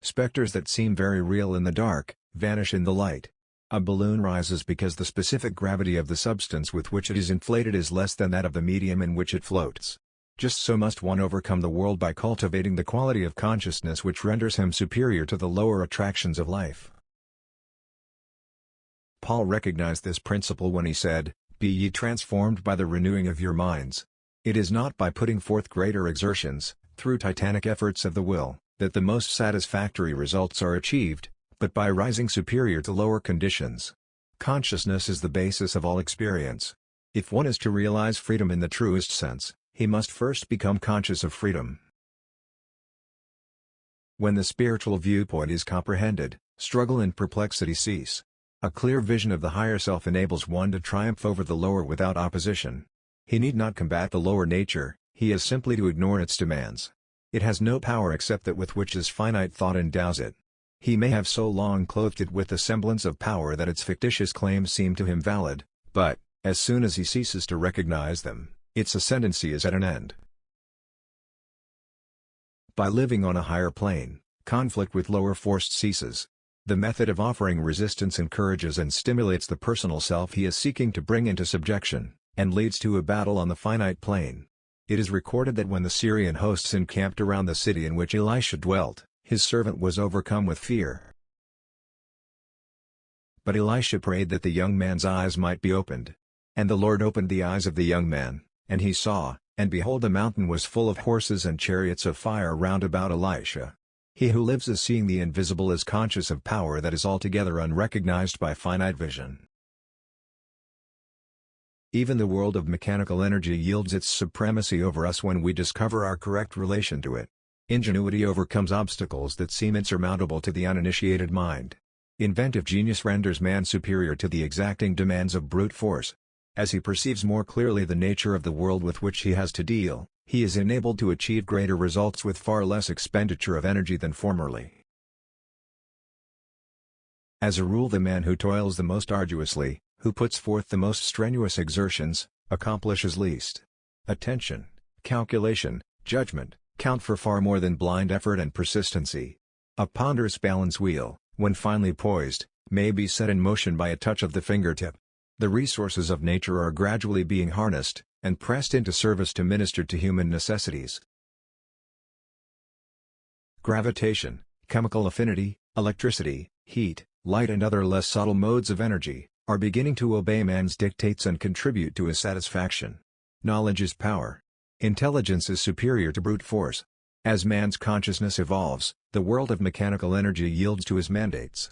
Specters that seem very real in the dark, vanish in the light. A balloon rises because the specific gravity of the substance with which it is inflated is less than that of the medium in which it floats. Just so must one overcome the world by cultivating the quality of consciousness which renders him superior to the lower attractions of life. Paul recognized this principle when he said, "Be ye transformed by the renewing of your minds." It is not by putting forth greater exertions, through titanic efforts of the will, that the most satisfactory results are achieved, but by rising superior to lower conditions. Consciousness is the basis of all experience. If one is to realize freedom in the truest sense, he must first become conscious of freedom. When the spiritual viewpoint is comprehended, struggle and perplexity cease. A clear vision of the higher self enables one to triumph over the lower without opposition. He need not combat the lower nature, he has simply to ignore its demands. It has no power except that with which his finite thought endows it. He may have so long clothed it with the semblance of power that its fictitious claims seem to him valid, but, as soon as he ceases to recognize them, its ascendency is at an end. By living on a higher plane, conflict with lower force ceases. The method of offering resistance encourages and stimulates the personal self he is seeking to bring into subjection, and leads to a battle on the finite plane. It is recorded that when the Syrian hosts encamped around the city in which Elisha dwelt, his servant was overcome with fear. But Elisha prayed that the young man's eyes might be opened. And the Lord opened the eyes of the young man, and he saw, and behold the mountain was full of horses and chariots of fire round about Elisha. He who lives as seeing the invisible is conscious of power that is altogether unrecognized by finite vision. Even the world of mechanical energy yields its supremacy over us when we discover our correct relation to it. Ingenuity overcomes obstacles that seem insurmountable to the uninitiated mind. Inventive genius renders man superior to the exacting demands of brute force. As he perceives more clearly the nature of the world with which he has to deal, he is enabled to achieve greater results with far less expenditure of energy than formerly. As a rule, the man who toils the most arduously, who puts forth the most strenuous exertions, accomplishes least. Attention, calculation, judgment, count for far more than blind effort and persistency. A ponderous balance wheel, when finely poised, may be set in motion by a touch of the fingertip. The resources of nature are gradually being harnessed, and pressed into service to minister to human necessities. Gravitation, chemical affinity, electricity, heat, light and other less subtle modes of energy, are beginning to obey man's dictates and contribute to his satisfaction. Knowledge is power. Intelligence is superior to brute force. As man's consciousness evolves, the world of mechanical energy yields to his mandates.